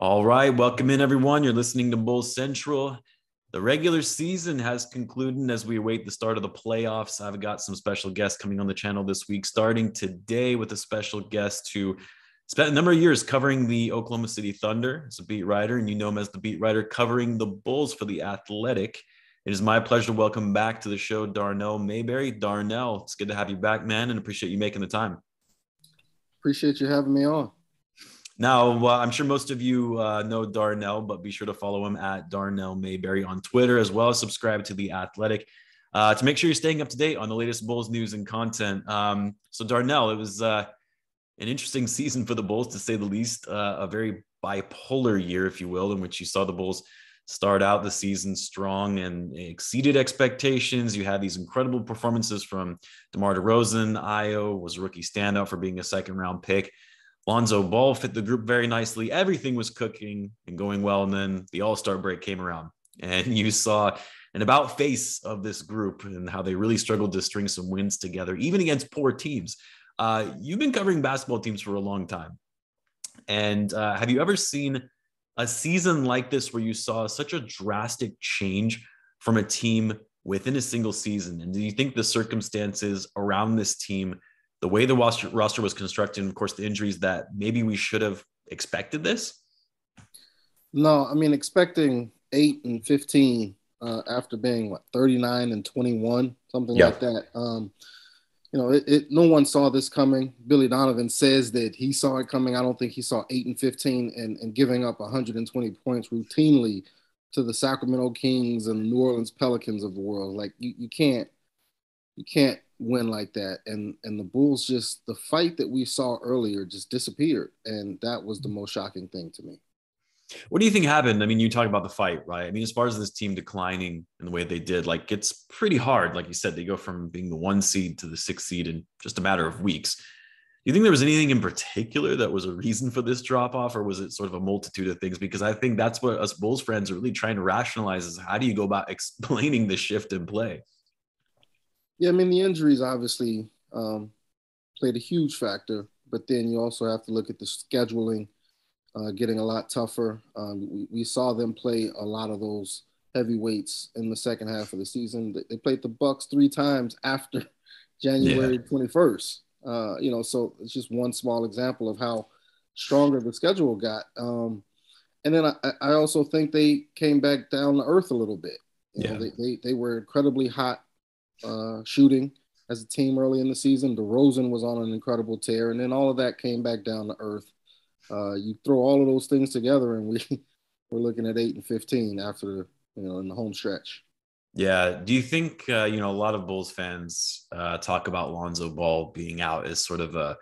All right, welcome in everyone. You're listening to Bulls Central. The regular season has concluded as we await the start of the playoffs. I've got some special guests coming on the channel this week, starting today with a special guest who spent a number of years covering the Oklahoma City Thunder as a beat writer, and you know him as the beat writer covering the Bulls for The Athletic. It is my pleasure to welcome back to the show Darnell Mayberry. Darnell, it's good to have you back, man, and appreciate you making the time. Appreciate you having me on. Now, I'm sure most of you know Darnell, but be sure to follow him at Darnell Mayberry on Twitter, as well as subscribe to The Athletic to make sure you're staying up to date on the latest Bulls news and content. So, Darnell, it was an interesting season for the Bulls, to say the least, a very bipolar year, if you will, in which you saw the Bulls start out the season strong and exceeded expectations. You had these incredible performances from DeMar DeRozan. Ayo was a rookie standout for being a second-round pick. Lonzo Ball fit the group very nicely. Everything was cooking and going well. And then the All-Star break came around, and you saw an about face of this group and how they really struggled to string some wins together, even against poor teams. You've been covering basketball teams for a long time. And have you ever seen a season like this where you saw such a drastic change from a team within a single season? And do you think the circumstances around this team, the way the roster was constructed, and of course the injuries, that maybe we should have expected this? No, I mean expecting 8-15 after being 39-21, something Yeah. like that. No one saw this coming. Billy Donovan says that he saw it coming. I don't think he saw 8-15 and giving up 120 points routinely to the Sacramento Kings and New Orleans Pelicans of the world. Like you can't win like that. And the Bulls, just the fight that we saw earlier just disappeared. And that was the most shocking thing to me. What do you think happened? I mean, you talk about the fight, right? I mean, as far as this team declining in the way they did, like, it's pretty hard. Like you said, they go from being the 1 seed to the 6 seed in just a matter of weeks. Do you think there was anything in particular that was a reason for this drop off, or was it sort of a multitude of things? Because I think that's what us Bulls fans are really trying to rationalize, is how do you go about explaining the shift in play? Yeah, I mean, the injuries obviously played a huge factor, but then you also have to look at the scheduling getting a lot tougher. We saw them play a lot of those heavyweights in the second half of the season. They played the Bucks 3 times after Yeah. January 21st. So it's just one small example of how stronger the schedule got. And then I also think they came back down to earth a little bit. Yeah. They were incredibly hot shooting as a team early in the season. DeRozan was on an incredible tear, and then all of that came back down to earth. You throw all of those things together, and we're looking at 8-15 after in the home stretch. Yeah. Do you think, a lot of Bulls fans talk about Lonzo Ball being out as sort of a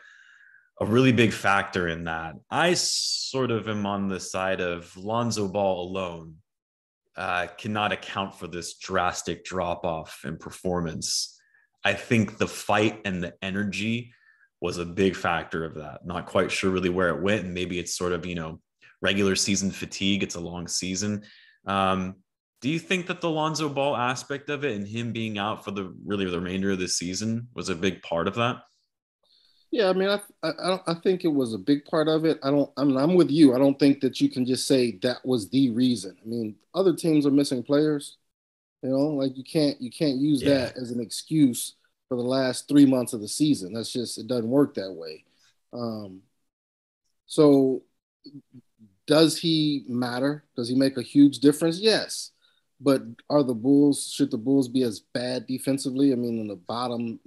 really big factor in that? I sort of am on the side of Lonzo Ball alone cannot account for this drastic drop off in performance. I think the fight and the energy was a big factor of that. Not quite sure really where it went. And maybe it's sort of, regular season fatigue. It's a long season. Do you think that the Lonzo Ball aspect of it and him being out for the remainder of the season was a big part of that? Yeah, I mean, I think it was a big part of it. I'm with you. I don't think that you can just say that was the reason. I mean, other teams are missing players. Like you can't use Yeah. that as an excuse for the last 3 months of the season. That's just, it doesn't work that way. Um, so does he matter? Does he make a huge difference? Yes. But should the Bulls be as bad defensively? I mean, in the bottom,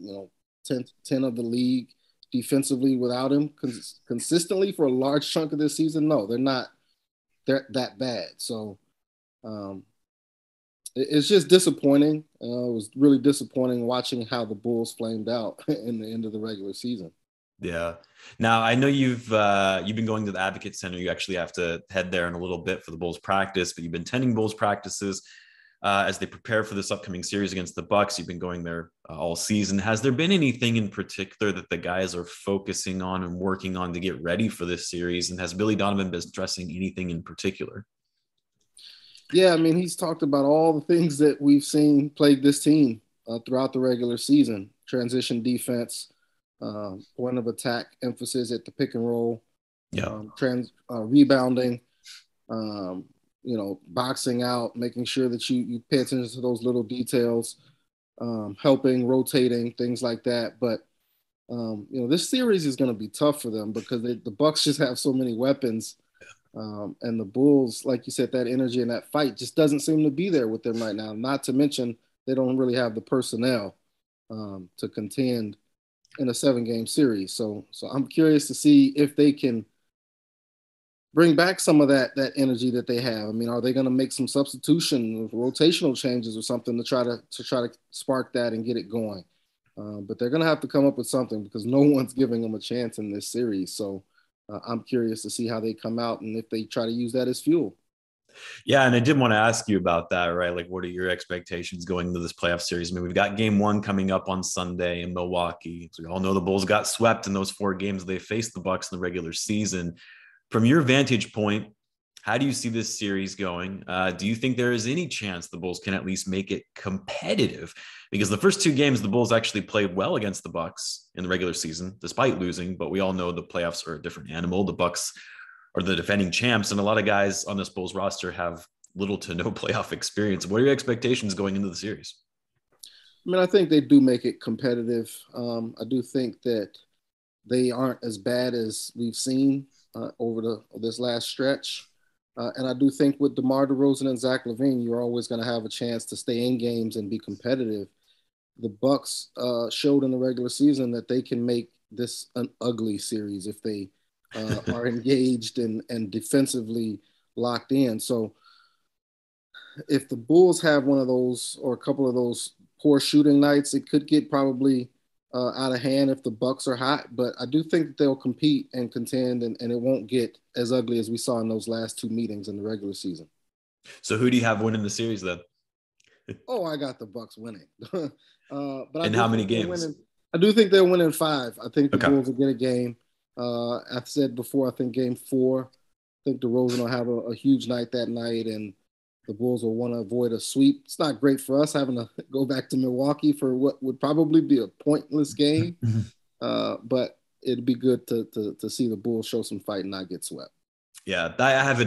10 of the league defensively without him consistently for a large chunk of this season? No, they're not. They're that bad. So um, it's just disappointing. It was really disappointing watching how the Bulls flamed out in the end of the regular season. Yeah. Now I know you've been going to the Advocate Center. You actually have to head there in a little bit for the Bulls practice, but you've been attending Bulls practices as they prepare for this upcoming series against the Bucks. You've been going there all season. Has there been anything in particular that the guys are focusing on and working on to get ready for this series? And has Billy Donovan been stressing anything in particular? Yeah, I mean, he's talked about all the things that we've seen plague this team throughout the regular season: transition defense, point of attack emphasis at the pick and roll, Yeah. rebounding. um, boxing out, making sure that you pay attention to those little details, helping, rotating, things like that. But this series is going to be tough for them because the Bucks just have so many weapons, and the Bulls, like you said, that energy and that fight just doesn't seem to be there with them right now. Not to mention they don't really have the personnel to contend in a 7-game series. So I'm curious to see if they can bring back some of that energy that they have. I mean, are they going to make some substitution, rotational changes, or something to try to spark that and get it going? But they're going to have to come up with something because no one's giving them a chance in this series. So I'm curious to see how they come out and if they try to use that as fuel. Yeah, and I did want to ask you about that, right? Like, what are your expectations going into this playoff series? I mean, we've got game one coming up on Sunday in Milwaukee. So we all know the Bulls got swept in those 4 games they faced the Bucks in the regular season. From your vantage point, how do you see this series going? Do you think there is any chance the Bulls can at least make it competitive? Because the first 2 games, the Bulls actually played well against the Bucks in the regular season, despite losing. But we all know the playoffs are a different animal. The Bucks are the defending champs, and a lot of guys on this Bulls roster have little to no playoff experience. What are your expectations going into the series? I mean, I think they do make it competitive. I do think that they aren't as bad as we've seen over this last stretch. And I do think with DeMar DeRozan and Zach Levine, you're always going to have a chance to stay in games and be competitive. The Bucks showed in the regular season that they can make this an ugly series if they are engaged and defensively locked in. So if the Bulls have one of those or a couple of those poor shooting nights, it could get probably out of hand if the Bucks are hot. But I do think that they'll compete and contend, and it won't get as ugly as we saw in those last 2 meetings in the regular season. So who do you have winning the series then? Oh, I got the Bucks winning. But and how many games? I do think they'll win in 5. I think the Okay. Bulls will get a game. I've said before, I think game 4, I think DeRozan will have a huge night that night, and the Bulls will want to avoid a sweep. It's not great for us having to go back to Milwaukee for what would probably be a pointless game, but it'd be good to see the Bulls show some fight and not get swept. Yeah, I have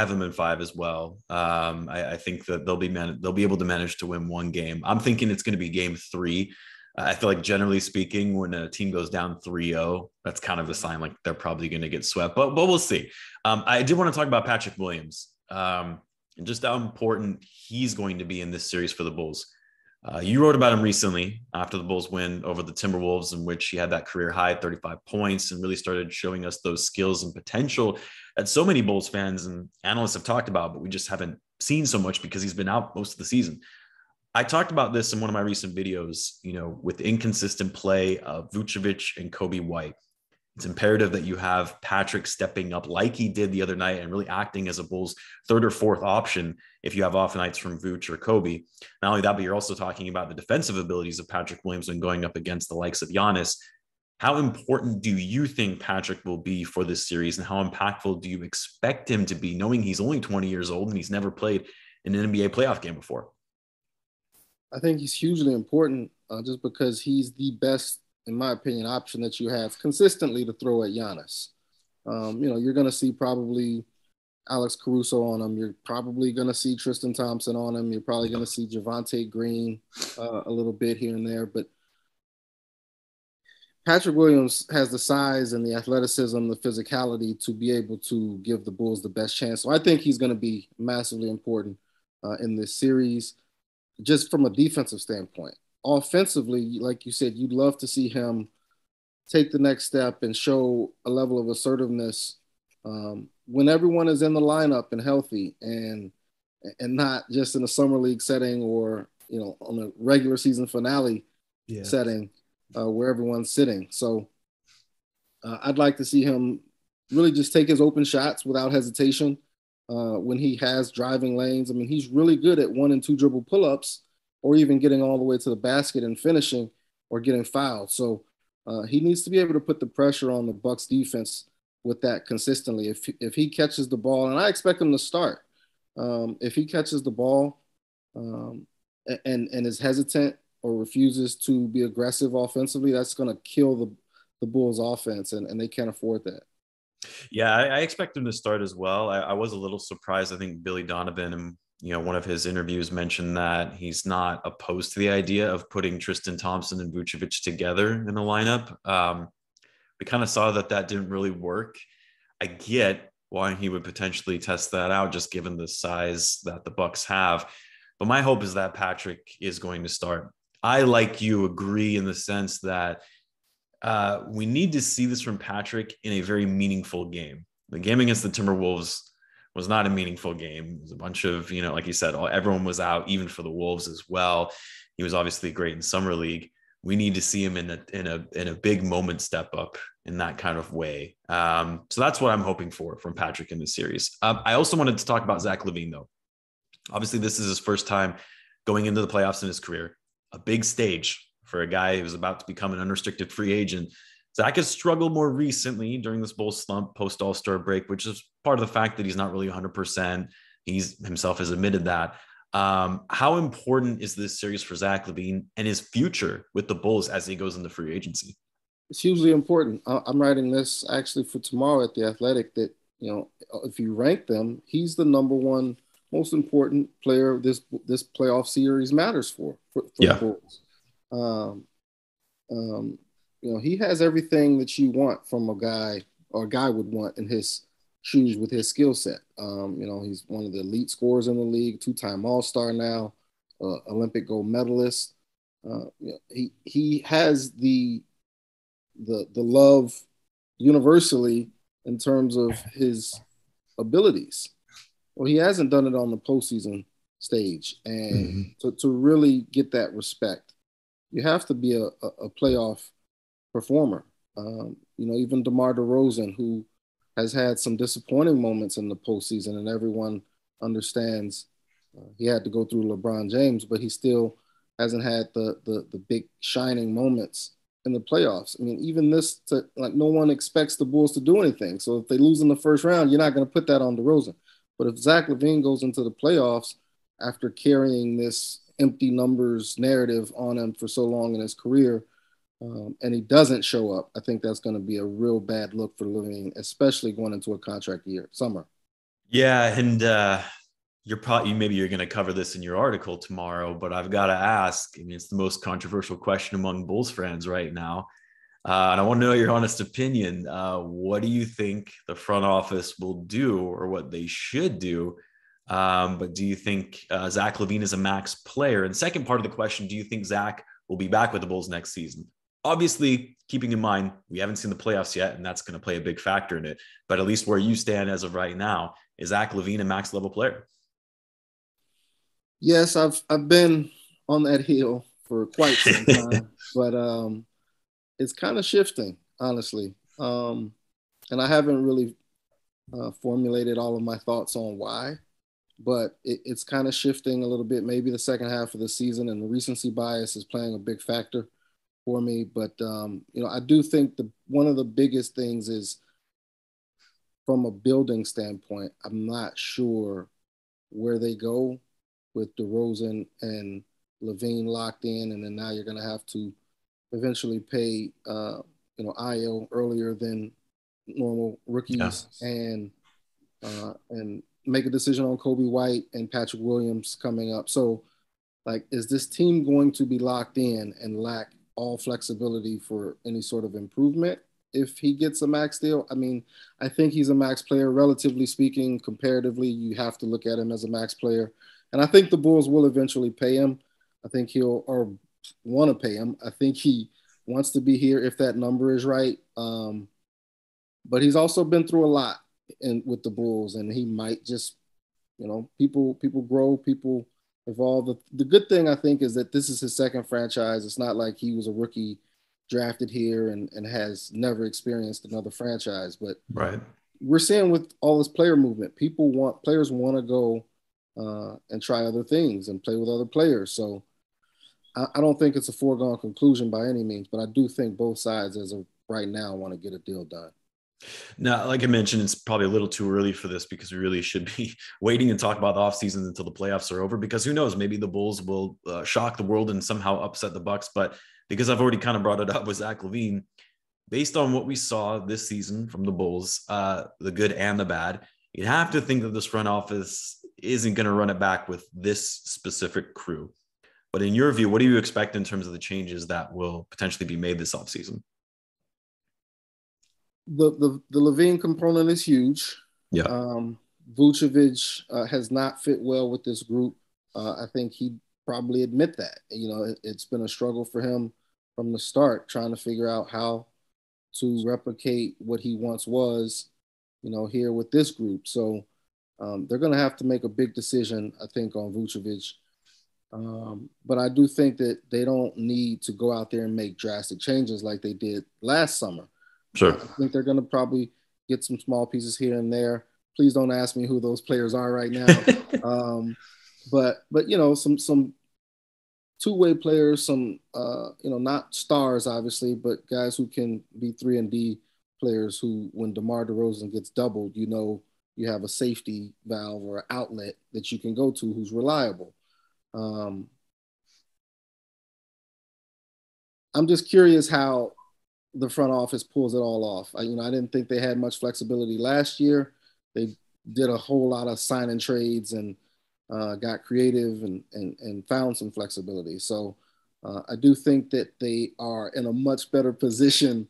them in 5 as well. I think that they'll be able to manage to win 1 game. I'm thinking it's going to be game 3. I feel like generally speaking, when a team goes down 3-0, that's kind of a sign like they're probably going to get swept. But we'll see. I did want to talk about Patrick Williams and just how important he's going to be in this series for the Bulls. You wrote about him recently after the Bulls win over the Timberwolves, in which he had that career high 35 points and really started showing us those skills and potential that so many Bulls fans and analysts have talked about, but we just haven't seen so much because he's been out most of the season. I talked about this in one of my recent videos, with inconsistent play of Vucevic and Coby White. It's imperative that you have Patrick stepping up like he did the other night and really acting as a Bulls 3rd or 4th option if you have off nights from Vooch or Coby. Not only that, but you're also talking about the defensive abilities of Patrick Williams when going up against the likes of Giannis. How important do you think Patrick will be for this series, and how impactful do you expect him to be, knowing he's only 20 years old and he's never played in an NBA playoff game before? I think he's hugely important just because he's the best, in my opinion, option that you have consistently to throw at Giannis. You're going to see probably Alex Caruso on him. You're probably going to see Tristan Thompson on him. You're probably going to see Javonte Green a little bit here and there. But Patrick Williams has the size and the athleticism, the physicality to be able to give the Bulls the best chance. So I think he's going to be massively important in this series, just from a defensive standpoint. Offensively, like you said, you'd love to see him take the next step and show a level of assertiveness when everyone is in the lineup and healthy, and not just in a summer league setting or on a regular season finale setting where everyone's sitting. So I'd like to see him really just take his open shots without hesitation when he has driving lanes. I mean, he's really good at 1 and 2 dribble pull-ups, or even getting all the way to the basket and finishing or getting fouled. So he needs to be able to put the pressure on the Bucks defense with that consistently. If he catches the ball, and I expect him to start, if he catches the ball and is hesitant or refuses to be aggressive offensively, that's going to kill the Bulls offense, and they can't afford that. Yeah, I expect him to start as well. I was a little surprised. I think Billy Donovan, and one of his interviews mentioned that he's not opposed to the idea of putting Tristan Thompson and Vucevic together in the lineup. We kind of saw that didn't really work. I get why he would potentially test that out, just given the size that the Bucks have. But my hope is that Patrick is going to start. I, like you, agree in the sense that we need to see this from Patrick in a very meaningful game. The game against the Timberwolves was not a meaningful game. It was a bunch of, like you said, everyone was out, even for the Wolves as well. He was obviously great in summer league. We need to see him in a big moment step up in that kind of way. So that's what I'm hoping for from Patrick in this series. I also wanted to talk about Zach Levine, though. Obviously, this is his first time going into the playoffs in his career, a big stage for a guy who's about to become an unrestricted free agent. Zach has struggled more recently during this Bulls slump post All-Star break, which is part of the fact that he's not really 100%. He's himself has admitted that. How important is this series for Zach Levine and his future with the Bulls as he goes into free agency? It's hugely important. I'm writing this actually for tomorrow at the Athletic that, if you rank them, he's the number one most important player this playoff series matters for the Bulls. He has everything that you want from a guy, or a guy would want in his shoes with his skill set. He's one of the elite scorers in the league, two-time All-Star now, Olympic gold medalist. He has the love universally in terms of his abilities. Well, he hasn't done it on the postseason stage, and to really get that respect, you have to be a playoff performer. Even DeMar DeRozan, who has had some disappointing moments in the postseason, and everyone understands he had to go through LeBron James, but he still hasn't had the big shining moments in the playoffs. I mean, even no one expects the Bulls to do anything. So if they lose in the first round, you're not going to put that on DeRozan. But if Zach Levine goes into the playoffs after carrying this empty numbers narrative on him for so long in his career, and he doesn't show up, I think that's going to be a real bad look for Levine, especially going into a contract year, summer. Yeah, and you're going to cover this in your article tomorrow, but I've got to ask. I mean, it's the most controversial question among Bulls fans right now. And I want to know your honest opinion. What do you think the front office will do, or what they should do? But do you think Zach Levine is a max player? And second part of the question, do you think Zach will be back with the Bulls next season? Obviously, keeping in mind, we haven't seen the playoffs yet, and that's going to play a big factor in it. But at least where you stand as of right now, is Zach Levine a max level player? Yes, I've been on that hill for quite some time, but it's kind of shifting, honestly. And I haven't really formulated all of my thoughts on why, but it's kind of shifting a little bit. Maybe the second half of the season and the recency bias is playing a big factor for me. But, I do think one of the biggest things is from a building standpoint, I'm not sure where they go with DeRozan and Levine locked in. And then now you're going to have to eventually pay, IO earlier than normal rookies, and make a decision on Coby White and Patrick Williams coming up. So, is this team going to be locked in and lack all flexibility for any sort of improvement if he gets a max deal? I mean, I think he's a max player, relatively speaking. Comparatively, you have to look at him as a max player. And I think the Bulls will eventually pay him. I think or want to pay him. I think he wants to be here if that number is right. But he's also been through a lot with the Bulls, and he might just, people grow, people evolve. The good thing, I think, is that this is his second franchise. It's not like he was a rookie drafted here and has never experienced another franchise. But right, we're seeing with all this player movement, players want to go and try other things and play with other players. So I don't think it's a foregone conclusion by any means, but I do think both sides as of right now want to get a deal done. Now, like I mentioned, it's probably a little too early for this because we really should be waiting and talk about the offseason until the playoffs are over, because who knows, maybe the Bulls will shock the world and somehow upset the Bucks. But because I've already kind of brought it up with Zach Levine, based on what we saw this season from the Bulls, the good and the bad, you'd have to think that this front office isn't going to run it back with this specific crew. But in your view, what do you expect in terms of the changes that will potentially be made this offseason? The Levine component is huge. Yeah. Vucevic has not fit well with this group. I think he'd probably admit that. It's been a struggle for him from the start, trying to figure out how to replicate what he once was, here with this group. So they're going to have to make a big decision, I think, on Vucevic. But I do think that they don't need to go out there and make drastic changes like they did last summer. Sure. I think they're going to probably get some small pieces here and there. Please don't ask me who those players are right now. But some two-way players, some not stars obviously, but guys who can be 3-and-D players who, when DeMar DeRozan gets doubled, you have a safety valve or an outlet that you can go to who's reliable. I'm just curious how the front office pulls it all off. I didn't think they had much flexibility last year. They did a whole lot of sign and trades and got creative and found some flexibility. So I do think that they are in a much better position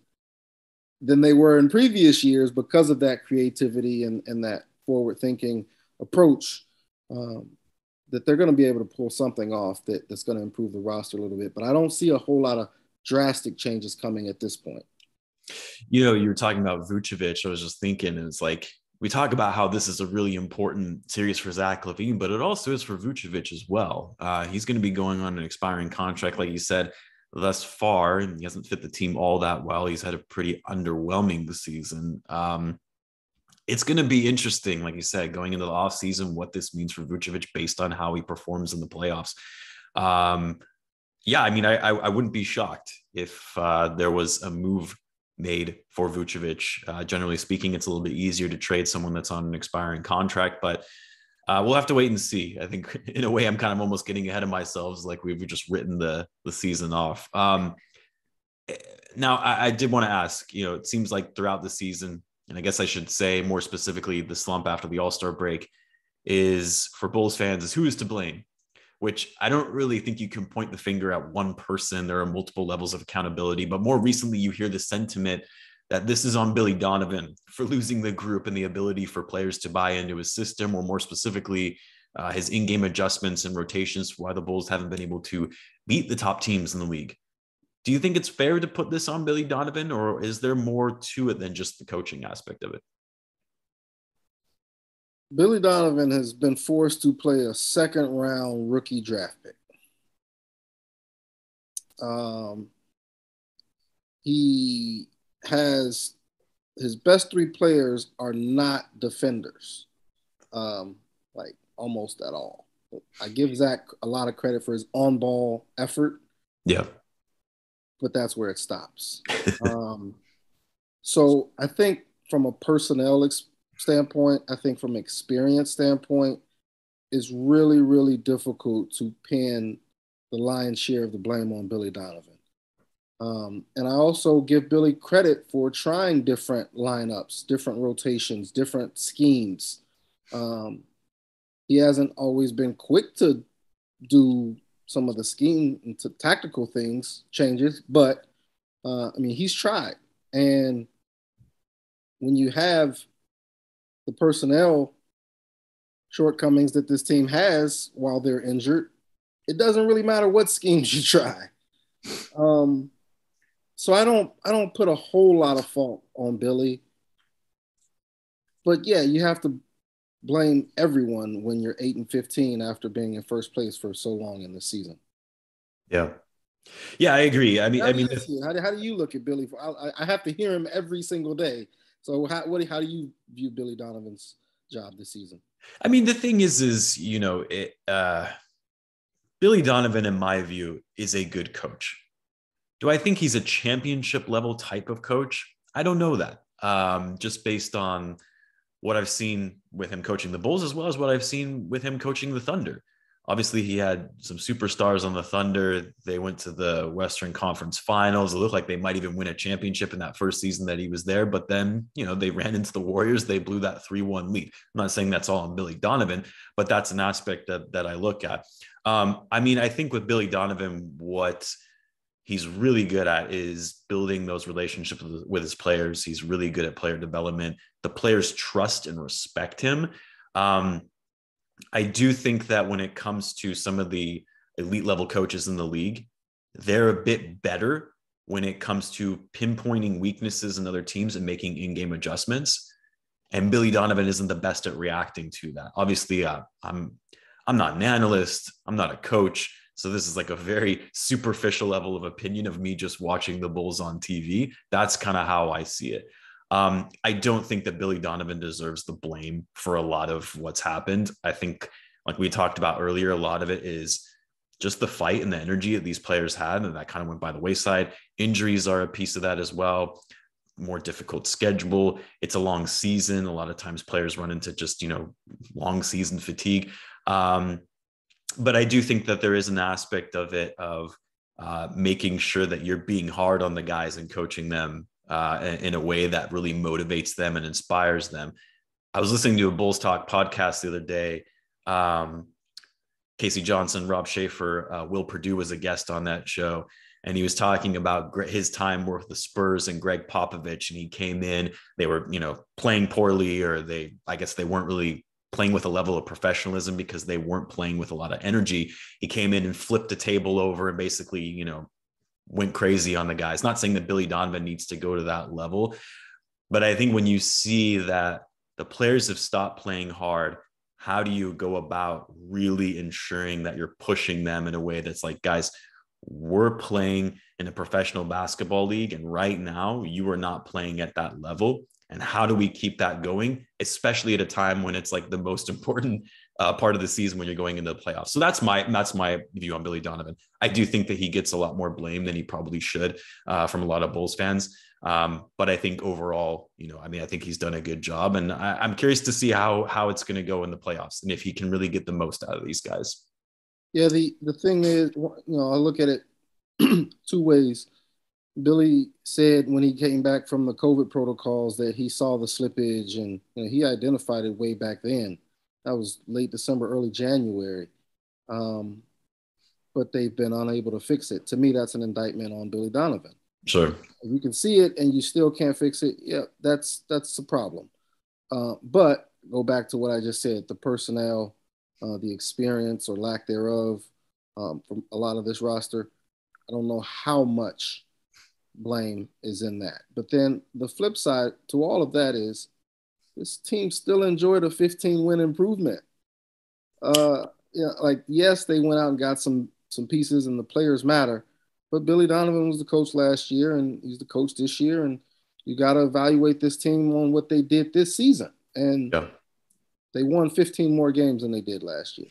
than they were in previous years because of that creativity and that forward-thinking approach, that they're going to be able to pull something off that's going to improve the roster a little bit. But I don't see a whole lot of drastic changes coming at this point. You were talking about Vucevic. I was just thinking, it's like, we talk about how this is a really important series for Zach Levine, but it also is for Vucevic as well. He's going to be going on an expiring contract, like you said, thus far, and he hasn't fit the team all that well. He's had a pretty underwhelming this season. It's going to be interesting, like you said, going into the offseason, what this means for Vucevic based on how he performs in the playoffs. I wouldn't be shocked if there was a move made for Vucevic. Generally speaking, it's a little bit easier to trade someone that's on an expiring contract, but we'll have to wait and see. I think in a way, I'm kind of almost getting ahead of myself, like we've just written the season off. Now, I did want to ask, it seems like throughout the season, and I guess I should say more specifically, the slump after the All-Star break is for Bulls fans is who is to blame, which I don't really think you can point the finger at one person. There are multiple levels of accountability, but more recently you hear the sentiment that this is on Billy Donovan for losing the group and the ability for players to buy into his system, or more specifically, his in-game adjustments and rotations, why the Bulls haven't been able to beat the top teams in the league. Do you think it's fair to put this on Billy Donovan, or is there more to it than just the coaching aspect of it? Billy Donovan has been forced to play a second-round rookie draft pick. He has his best three players are not defenders, like almost at all. I give Zach a lot of credit for his on-ball effort. Yeah. But that's where it stops. So I think from a personnel standpoint, I think from an experience standpoint, it's really, really difficult to pin the lion's share of the blame on Billy Donovan. And I also give Billy credit for trying different lineups, different rotations, different schemes. He hasn't always been quick to do some of the scheme and tactical changes, but he's tried. And when you have the personnel shortcomings that this team has while they're injured, it doesn't really matter what schemes you try. So I don't put a whole lot of fault on Billy. But yeah, you have to blame everyone when you're 8-15 after being in first place for so long in the season. Yeah, I agree. How do you look at Billy? I have to hear him every single day. So how do you view Billy Donovan's job this season? The thing is Billy Donovan, in my view, is a good coach. Do I think he's a championship level type of coach? I don't know that. Just based on what I've seen with him coaching the Bulls, as well as what I've seen with him coaching the Thunder. Obviously, he had some superstars on the Thunder. They went to the Western Conference Finals. It looked like they might even win a championship in that first season that he was there. But then, they ran into the Warriors. They blew that 3-1 lead. I'm not saying that's all on Billy Donovan, but that's an aspect that I look at. I think with Billy Donovan, what he's really good at is building those relationships with his players. He's really good at player development. The players trust and respect him. I do think that when it comes to some of the elite level coaches in the league, they're a bit better when it comes to pinpointing weaknesses in other teams and making in-game adjustments. And Billy Donovan isn't the best at reacting to that. Obviously, I'm not an analyst. I'm not a coach. So this is like a very superficial level of opinion of me just watching the Bulls on TV. That's kind of how I see it. I don't think that Billy Donovan deserves the blame for a lot of what's happened. I think, like we talked about earlier, a lot of it is just the fight and the energy that these players had, and that kind of went by the wayside. Injuries are a piece of that as well. More difficult schedule. It's a long season. A lot of times players run into just, long season fatigue. But I do think that there is an aspect of it of making sure that you're being hard on the guys and coaching them in a way that really motivates them and inspires them. I was listening to a Bulls Talk podcast the other day. Casey Johnson, Rob Schaefer, Will Perdue was a guest on that show. And he was talking about his time with the Spurs and Greg Popovich. And he came in, they were, playing poorly, or I guess they weren't really playing with a level of professionalism because they weren't playing with a lot of energy. He came in and flipped the table over and basically, went crazy on the guys. Not saying that Billy Donovan needs to go to that level, but I think when you see that the players have stopped playing hard, how do you go about really ensuring that you're pushing them in a way that's like, guys, we're playing in a professional basketball league, and right now you are not playing at that level. And how do we keep that going, especially at a time when it's like the most important part of the season when you're going into the playoffs? So that's my view on Billy Donovan. I do think that he gets a lot more blame than he probably should from a lot of Bulls fans. But I think overall, I think he's done a good job, and I'm curious to see how it's going to go in the playoffs and if he can really get the most out of these guys. Yeah, the thing is, I look at it two ways. Billy said when he came back from the COVID protocols that he saw the slippage, and he identified it way back then. That was late December, early January. But they've been unable to fix it. To me, that's an indictment on Billy Donovan. Sure. If you can see it and you still can't fix it, yeah, that's a problem. But go back to what I just said, the personnel, the experience or lack thereof from a lot of this roster. I don't know how much blame is in that. But then the flip side to all of that is this team still enjoyed a 15-win improvement. Yes, they went out and got some pieces, and the players matter. But Billy Donovan was the coach last year, and he's the coach this year, and you got to evaluate this team on what they did this season. And they won 15 more games than they did last year.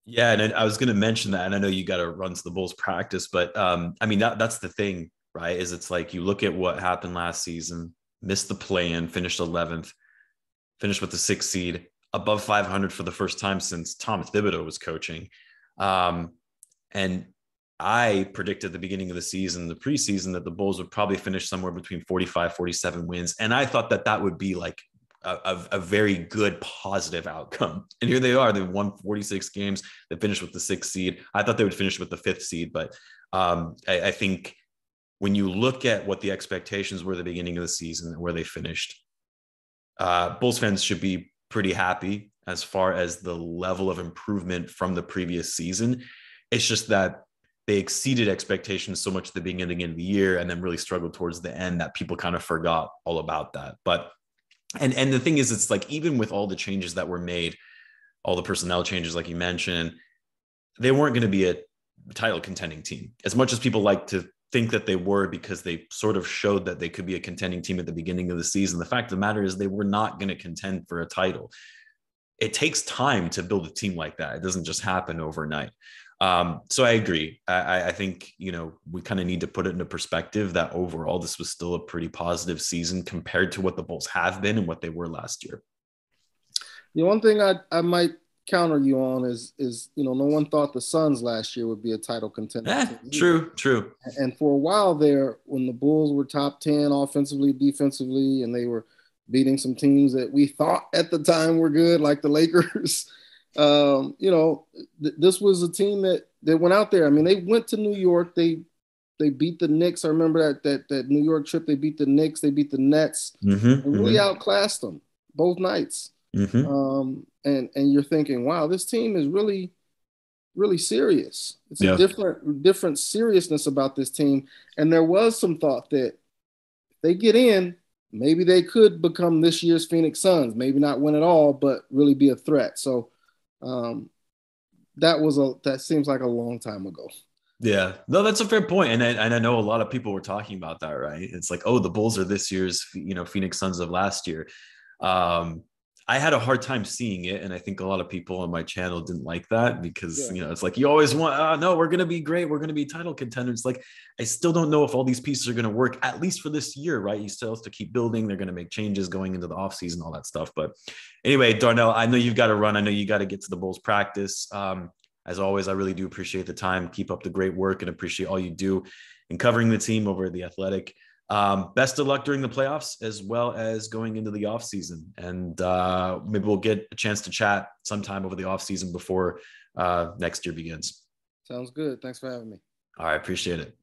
Yeah, and I was going to mention that, and I know you got to run to the Bulls practice, but that's the thing, right? Is it's like you look at what happened last season, missed the play-in, finished 11th, finished with the 6th seed, above 500 for the first time since Tom Thibodeau was coaching. And I predicted at the beginning of the season, the preseason, that the Bulls would probably finish somewhere between 45, 47 wins. And I thought that would be like a very good positive outcome. And here they are. They've won 46 games. They finished with the 6th seed. I thought they would finish with the 5th seed. But I think when you look at what the expectations were at the beginning of the season and where they finished, Bulls fans should be pretty happy as far as the level of improvement from the previous season. It's just that they exceeded expectations so much at the beginning of the year and then really struggled towards the end that people kind of forgot all about that. But and the thing is, it's like, even with all the changes that were made, all the personnel changes, like you mentioned, they weren't going to be a title contending team as much as people like to think that they were, because they sort of showed that they could be a contending team at the beginning of the season. The fact of the matter is they were not going to contend for a title. It takes time to build a team like that. It doesn't just happen overnight. So I agree. I think, we kind of need to put it into perspective that overall this was still a pretty positive season compared to what the Bulls have been and what they were last year. The one thing I might counter you on is no one thought the Suns last year would be a title contender team either. True. And for a while there, when the Bulls were top 10 offensively, defensively, and they were beating some teams that we thought at the time were good, like the Lakers, this was a team that went out there. I mean, they went to New York. They beat the Knicks. I remember that New York trip. They beat the Knicks. They beat the Nets. They really outclassed them both nights. And you're thinking, wow, this team is really, really serious. It's a different seriousness about this team. And there was some thought that if they get in, maybe they could become this year's Phoenix Suns. Maybe not win it all, but really be a threat. So that seems like a long time ago. Yeah, no, that's a fair point. And I know a lot of people were talking about that, right? It's like, oh, the Bulls are this year's, Phoenix Suns of last year. I had a hard time seeing it. And I think a lot of people on my channel didn't like that because, it's like, you always want, no, we're going to be great. We're going to be title contenders. Like, I still don't know if all these pieces are going to work, at least for this year, right? You still have to keep building. They're going to make changes going into the offseason, all that stuff. But anyway, Darnell, I know you've got to run. I know you got to get to the Bulls practice. As always, I really do appreciate the time. Keep up the great work and appreciate all you do in covering the team over at The Athletic. Best of luck during the playoffs as well as going into the offseason. And maybe we'll get a chance to chat sometime over the offseason before next year begins. Sounds good. Thanks for having me. All right. Appreciate it.